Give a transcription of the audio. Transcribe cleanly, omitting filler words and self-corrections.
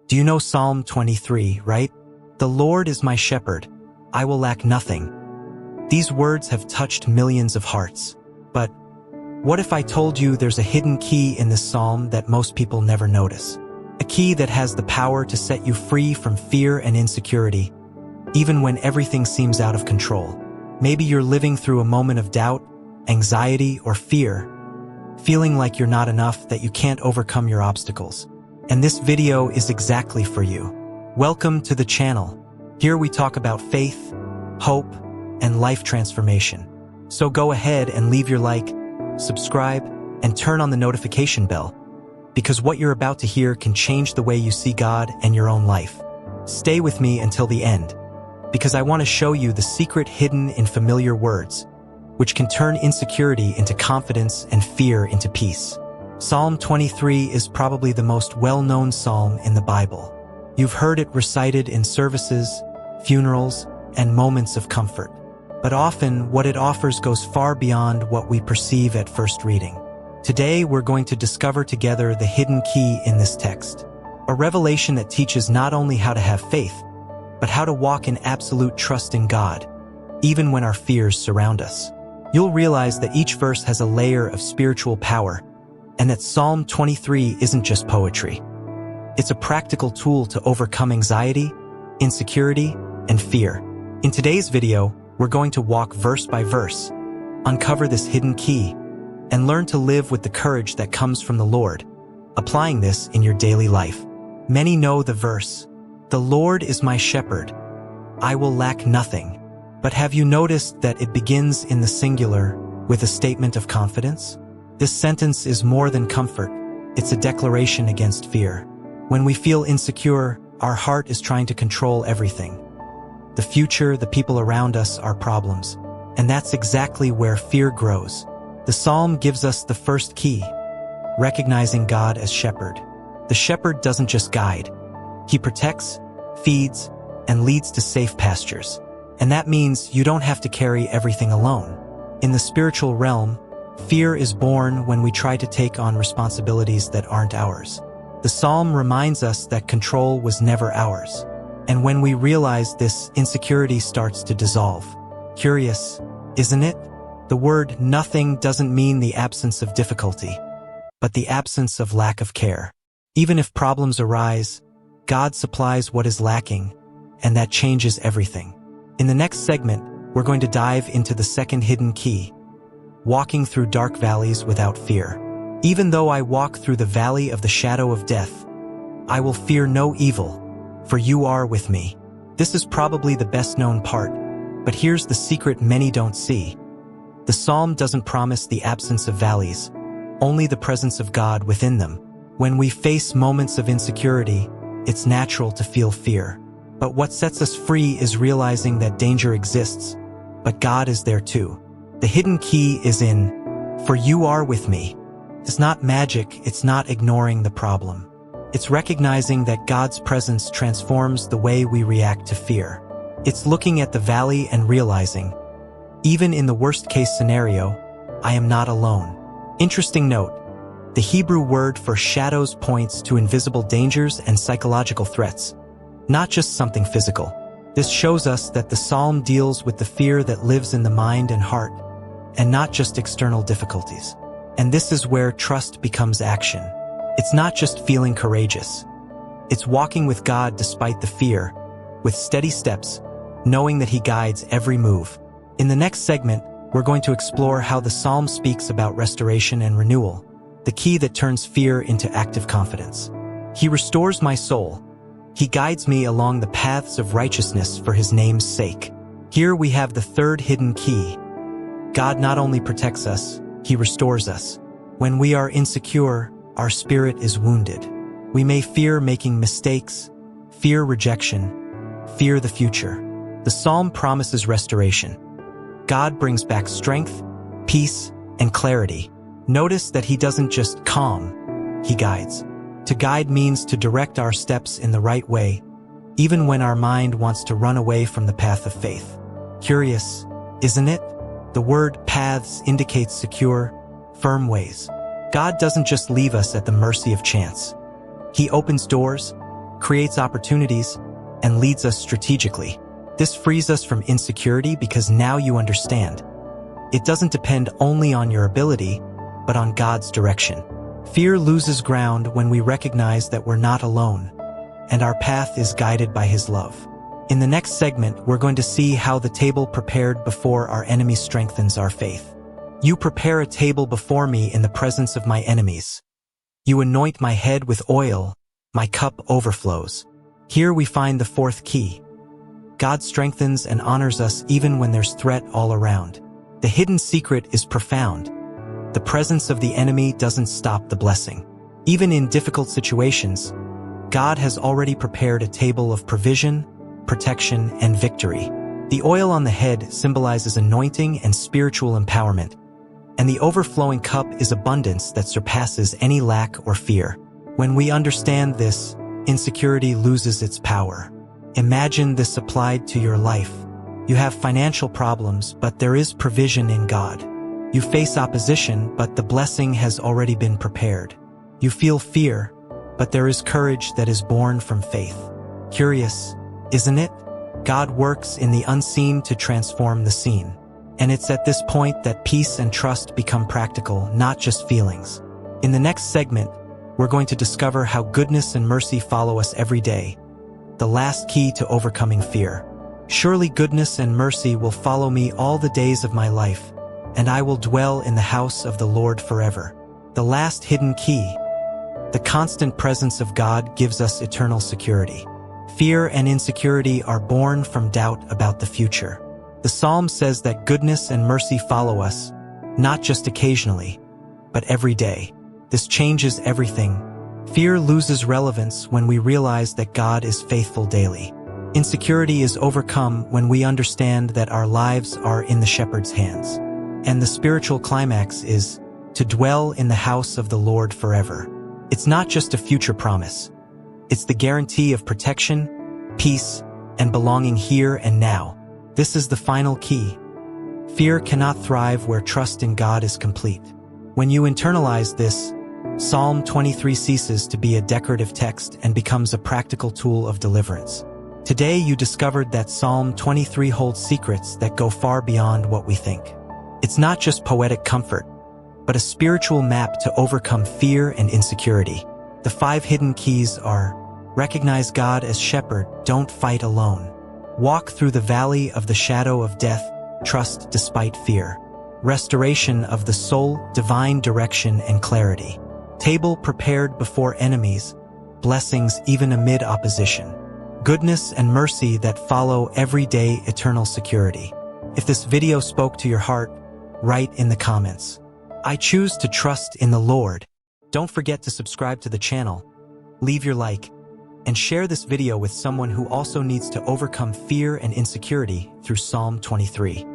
Do you know Psalm 23, right? The Lord is my shepherd, I will lack nothing. These words have touched millions of hearts. But what if I told you there's a hidden key in this psalm that most people never notice? A key that has the power to set you free from fear and insecurity, even when everything seems out of control. Maybe you're living through a moment of doubt, anxiety, or fear, feeling like you're not enough, that you can't overcome your obstacles. And this video is exactly for you. Welcome to the channel. Here we talk about faith, hope, and life transformation. So go ahead and leave your like, subscribe, and turn on the notification bell, because what you're about to hear can change the way you see God and your own life. Stay with me until the end, because I want to show you the secret hidden in familiar words, which can turn insecurity into confidence and fear into peace. Psalm 23 is probably the most well-known psalm in the Bible. You've heard it recited in services, funerals, and moments of comfort. But often, what it offers goes far beyond what we perceive at first reading. Today, we're going to discover together the hidden key in this text, a revelation that teaches not only how to have faith, but how to walk in absolute trust in God, even when our fears surround us. You'll realize that each verse has a layer of spiritual power, and that Psalm 23 isn't just poetry. It's a practical tool to overcome anxiety, insecurity, and fear. In today's video, we're going to walk verse by verse, uncover this hidden key, and learn to live with the courage that comes from the Lord, applying this in your daily life. Many know the verse, "The Lord is my shepherd, I will lack nothing." But have you noticed that it begins in the singular with a statement of confidence? This sentence is more than comfort. It's a declaration against fear. When we feel insecure, our heart is trying to control everything. The future, the people around us, are problems. And that's exactly where fear grows. The psalm gives us the first key, recognizing God as shepherd. The shepherd doesn't just guide. He protects, feeds, and leads to safe pastures. And that means you don't have to carry everything alone. In the spiritual realm, fear is born when we try to take on responsibilities that aren't ours. The psalm reminds us that control was never ours. And when we realize this, insecurity starts to dissolve. Curious, isn't it? The word nothing doesn't mean the absence of difficulty, but the absence of lack of care. Even if problems arise, God supplies what is lacking, and that changes everything. In the next segment, we're going to dive into the second hidden key, walking through dark valleys without fear. Even though I walk through the valley of the shadow of death, I will fear no evil, for you are with me. This is probably the best known part, but here's the secret many don't see. The psalm doesn't promise the absence of valleys, only the presence of God within them. When we face moments of insecurity, it's natural to feel fear. But what sets us free is realizing that danger exists, but God is there too. The hidden key is in, "For you are with me." It's not magic, it's not ignoring the problem. It's recognizing that God's presence transforms the way we react to fear. It's looking at the valley and realizing, even in the worst-case scenario, I am not alone. Interesting note, the Hebrew word for shadows points to invisible dangers and psychological threats, not just something physical. This shows us that the psalm deals with the fear that lives in the mind and heart, and not just external difficulties. And this is where trust becomes action. It's not just feeling courageous. It's walking with God despite the fear, with steady steps, knowing that He guides every move. In the next segment, we're going to explore how the psalm speaks about restoration and renewal, the key that turns fear into active confidence. He restores my soul. He guides me along the paths of righteousness for His name's sake. Here we have the third hidden key. God not only protects us, He restores us. When we are insecure, our spirit is wounded. We may fear making mistakes, fear rejection, fear the future. The psalm promises restoration. God brings back strength, peace, and clarity. Notice that He doesn't just calm, He guides. To guide means to direct our steps in the right way, even when our mind wants to run away from the path of faith. Curious, isn't it? The word paths indicates secure, firm ways. God doesn't just leave us at the mercy of chance. He opens doors, creates opportunities, and leads us strategically. This frees us from insecurity because now you understand. It doesn't depend only on your ability, but on God's direction. Fear loses ground when we recognize that we're not alone, and our path is guided by His love. In the next segment, we're going to see how the table prepared before our enemy strengthens our faith. You prepare a table before me in the presence of my enemies. You anoint my head with oil, my cup overflows. Here we find the fourth key. God strengthens and honors us even when there's threat all around. The hidden secret is profound. The presence of the enemy doesn't stop the blessing. Even in difficult situations, God has already prepared a table of provision, protection, and victory. The oil on the head symbolizes anointing and spiritual empowerment, and the overflowing cup is abundance that surpasses any lack or fear. When we understand this, insecurity loses its power. Imagine this applied to your life. You have financial problems, but there is provision in God. You face opposition, but the blessing has already been prepared. You feel fear, but there is courage that is born from faith. Curious, isn't it? God works in the unseen to transform the seen. And it's at this point that peace and trust become practical, not just feelings. In the next segment, we're going to discover how goodness and mercy follow us every day, the last key to overcoming fear. Surely goodness and mercy will follow me all the days of my life, and I will dwell in the house of the Lord forever. The last hidden key. The constant presence of God gives us eternal security. Fear and insecurity are born from doubt about the future. The Psalm says that goodness and mercy follow us, not just occasionally, but every day. This changes everything. Fear loses relevance when we realize that God is faithful daily. Insecurity is overcome when we understand that our lives are in the shepherd's hands. And the spiritual climax is to dwell in the house of the Lord forever. It's not just a future promise. It's the guarantee of protection, peace, and belonging here and now. This is the final key. Fear cannot thrive where trust in God is complete. When you internalize this, Psalm 23 ceases to be a decorative text and becomes a practical tool of deliverance. Today you discovered that Psalm 23 holds secrets that go far beyond what we think. It's not just poetic comfort, but a spiritual map to overcome fear and insecurity. The 5 hidden keys are: recognize God as shepherd, don't fight alone. Walk through the valley of the shadow of death, trust despite fear. Restoration of the soul, divine direction and clarity. Table prepared before enemies, blessings even amid opposition. Goodness and mercy that follow every day, eternal security. If this video spoke to your heart, write in the comments. I choose to trust in the Lord. Don't forget to subscribe to the channel, leave your like, and share this video with someone who also needs to overcome fear and insecurity through Psalm 23.